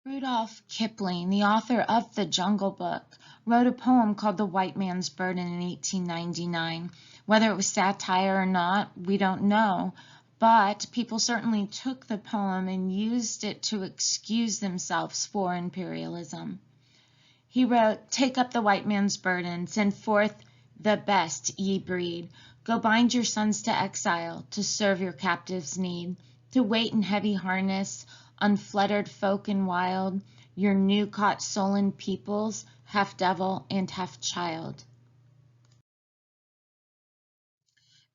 Rudolph Kipling, the author of The Jungle Book, wrote a poem called The White Man's Burden in 1899. Whether it was satire or not, we don't know, but people certainly took the poem and used it to excuse themselves for imperialism. He wrote, "Take up the white man's burden, send forth the best ye breed. Go bind your sons to exile, to serve your captives' need, to wait in heavy harness, unflettered folk and wild, your new caught sullen peoples, half devil and half child."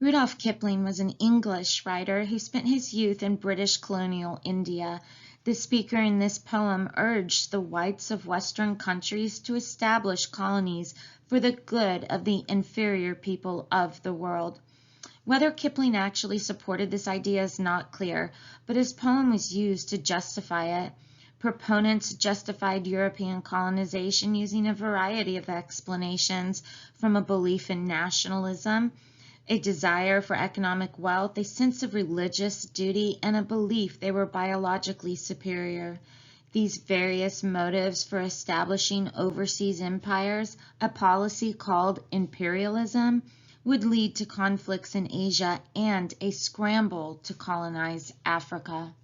Rudolph Kipling was an English writer who spent his youth in British colonial India. The speaker in this poem urged the whites of Western countries to establish colonies for the good of the inferior people of the world. Whether Kipling actually supported this idea is not clear, but his poem was used to justify it. Proponents justified European colonization using a variety of explanations, from a belief in nationalism, a desire for economic wealth, a sense of religious duty, and a belief they were biologically superior. These various motives for establishing overseas empires, a policy called imperialism, would lead to conflicts in Asia and a scramble to colonize Africa.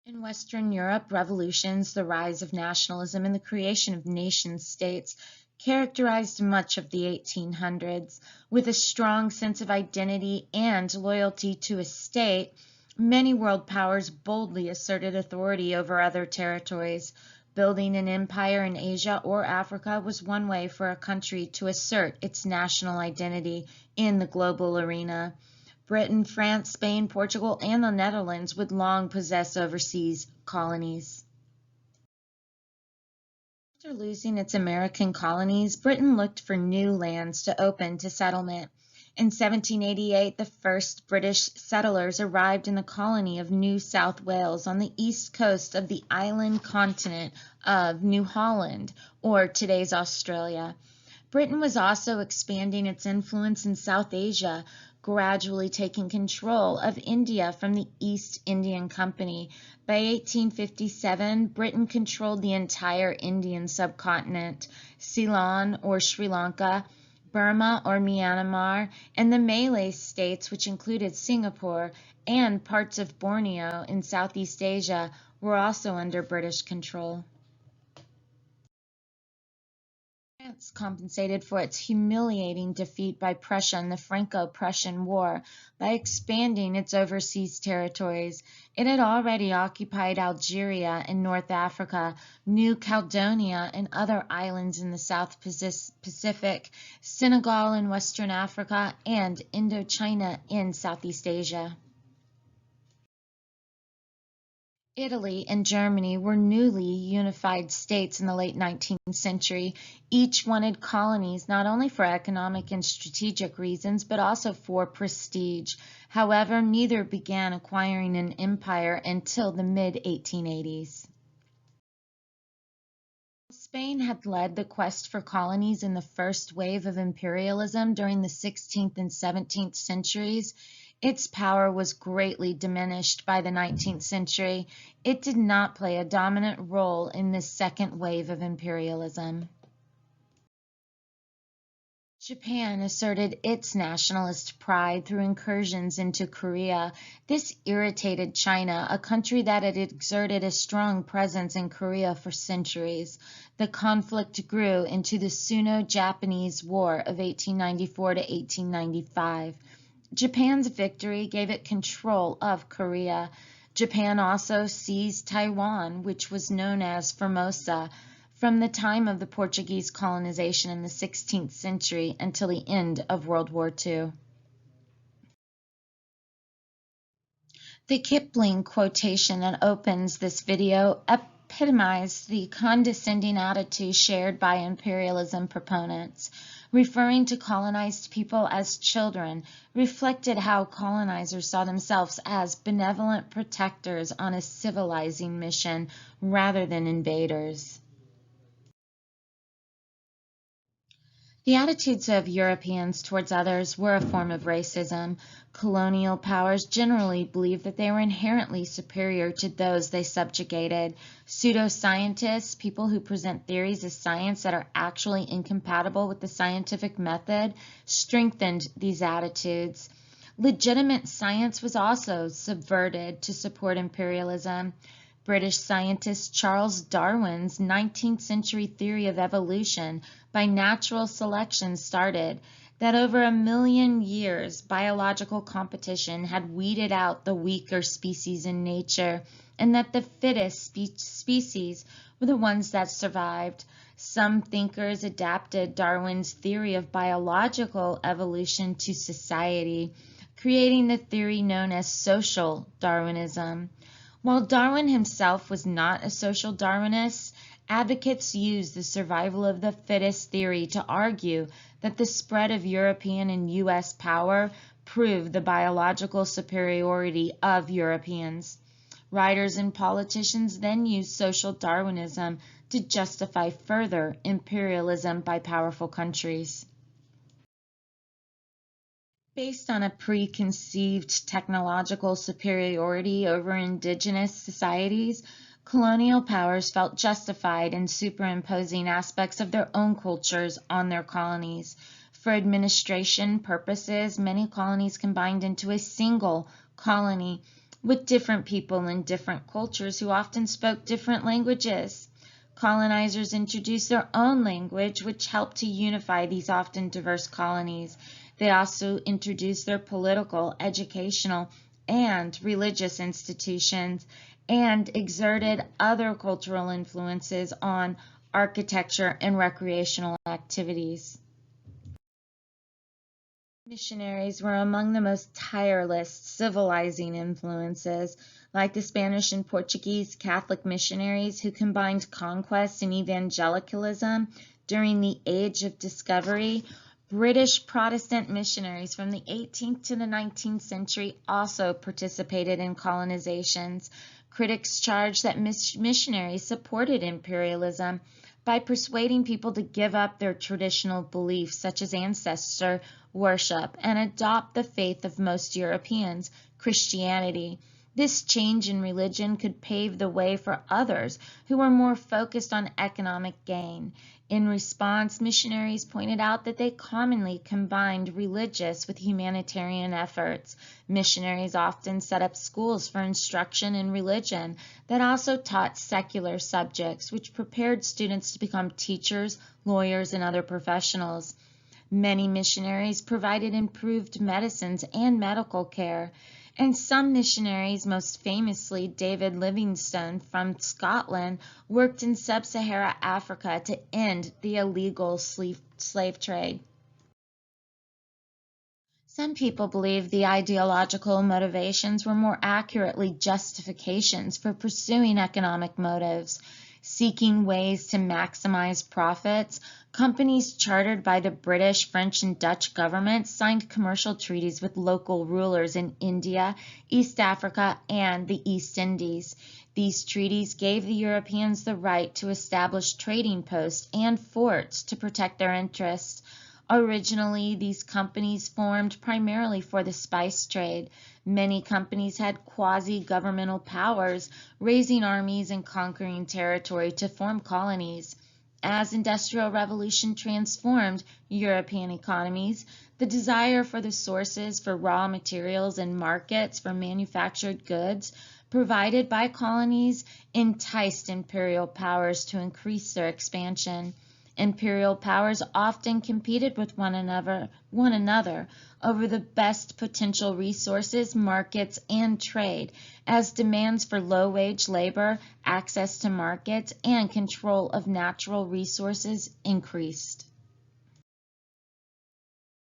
In Western Europe, revolutions, the rise of nationalism, and the creation of nation-states characterized much of the 1800s. With a strong sense of identity and loyalty to a state, many world powers boldly asserted authority over other territories. Building an empire in Asia or Africa was one way for a country to assert its national identity in the global arena. Britain, France, Spain, Portugal, and the Netherlands would long possess overseas colonies. After losing its American colonies, Britain looked for new lands to open to settlement. In 1788, the first British settlers arrived in the colony of New South Wales on the east coast of the island continent of New Holland, or today's Australia. Britain was also expanding its influence in South Asia, gradually taking control of India from the East Indian Company. By 1857, Britain controlled the entire Indian subcontinent, Ceylon or Sri Lanka, Burma or Myanmar, and the Malay states, which included Singapore, and parts of Borneo in Southeast Asia, were also under British control. France compensated for its humiliating defeat by Prussia in the Franco-Prussian War by expanding its overseas territories. It had already occupied Algeria in North Africa, New Caledonia and other islands in the South Pacific, Senegal in Western Africa, and Indochina in Southeast Asia. Italy and Germany were newly unified states in the late 19th century. Each wanted colonies not only for economic and strategic reasons, but also for prestige. However, neither began acquiring an empire until the mid-1880s. Spain had led the quest for colonies in the first wave of imperialism during the 16th and 17th centuries. Its power was greatly diminished by the 19th century. It did not play a dominant role in this second wave of imperialism. Japan asserted its nationalist pride through incursions into Korea. This irritated China, a country that had exerted a strong presence in Korea for centuries. The conflict grew into the Sino-Japanese War of 1894 to 1895. Japan's victory gave it control of Korea. Japan also seized Taiwan, which was known as Formosa, from the time of the Portuguese colonization in the 16th century until the end of World War II. The Kipling quotation that opens this video epitomized the condescending attitude shared by imperialism proponents. Referring to colonized people as children reflected how colonizers saw themselves as benevolent protectors on a civilizing mission rather than invaders. The attitudes of Europeans towards others were a form of racism. Colonial powers generally believed that they were inherently superior to those they subjugated. Pseudoscientists, people who present theories as science that are actually incompatible with the scientific method, strengthened these attitudes. Legitimate science was also subverted to support imperialism. British scientist Charles Darwin's 19th century theory of evolution by natural selection started that over 1 million years biological competition had weeded out the weaker species in nature, and that the fittest species were the ones that survived. Some thinkers adapted Darwin's theory of biological evolution to society, creating the theory known as social Darwinism. While Darwin himself was not a social Darwinist, advocates used the survival of the fittest theory to argue that the spread of European and U.S. power proved the biological superiority of Europeans. Writers and politicians then used social Darwinism to justify further imperialism by powerful countries. Based on a preconceived technological superiority over indigenous societies, colonial powers felt justified in superimposing aspects of their own cultures on their colonies. For administration purposes, many colonies combined into a single colony with different people and different cultures who often spoke different languages. Colonizers introduced their own language, which helped to unify these often diverse colonies. They also introduced their political, educational, and religious institutions and exerted other cultural influences on architecture and recreational activities. Missionaries were among the most tireless civilizing influences, like the Spanish and Portuguese Catholic missionaries who combined conquest and evangelicalism during the Age of Discovery. British Protestant missionaries from the 18th to the 19th century also participated in colonizations. Critics charged that missionaries supported imperialism by persuading people to give up their traditional beliefs, such as ancestor worship, and adopt the faith of most Europeans, Christianity. This change in religion could pave the way for others who were more focused on economic gain. In response, missionaries pointed out that they commonly combined religious with humanitarian efforts. Missionaries often set up schools for instruction in religion that also taught secular subjects, which prepared students to become teachers, lawyers, and other professionals. Many missionaries provided improved medicines and medical care. And some missionaries, most famously David Livingstone from Scotland, worked in sub-Saharan Africa to end the illegal slave trade. Some people believe the ideological motivations were more accurately justifications for pursuing economic motives. Seeking ways to maximize profits, companies chartered by the British, French, and Dutch governments signed commercial treaties with local rulers in India, East Africa, and the East Indies. These treaties gave the Europeans the right to establish trading posts and forts to protect their interests. Originally, these companies formed primarily for the spice trade. Many companies had quasi-governmental powers, raising armies and conquering territory to form colonies. As Industrial Revolution transformed European economies, the desire for the sources for raw materials and markets for manufactured goods provided by colonies enticed imperial powers to increase their expansion. Imperial powers often competed with one another over the best potential resources, markets, and trade, as demands for low-wage labor, access to markets, and control of natural resources increased.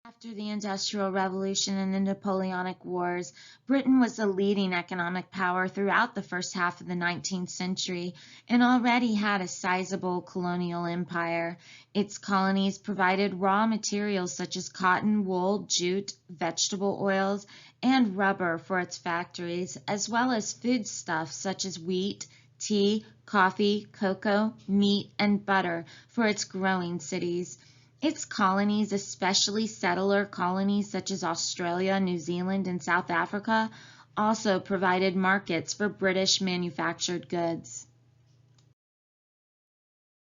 After the Industrial Revolution and the Napoleonic Wars, Britain was the leading economic power throughout the first half of the 19th century and already had a sizable colonial empire. Its colonies provided raw materials such as cotton, wool, jute, vegetable oils, and rubber for its factories, as well as foodstuffs such as wheat, tea, coffee, cocoa, meat, and butter for its growing cities. Its colonies, especially settler colonies such as Australia, New Zealand, and South Africa, also provided markets for British manufactured goods.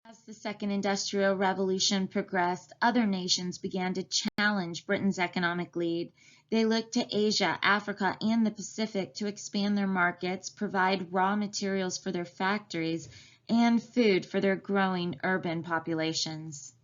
As the Second Industrial Revolution progressed, other nations began to challenge Britain's economic lead. They looked to Asia, Africa, and the Pacific to expand their markets, provide raw materials for their factories, and food for their growing urban populations.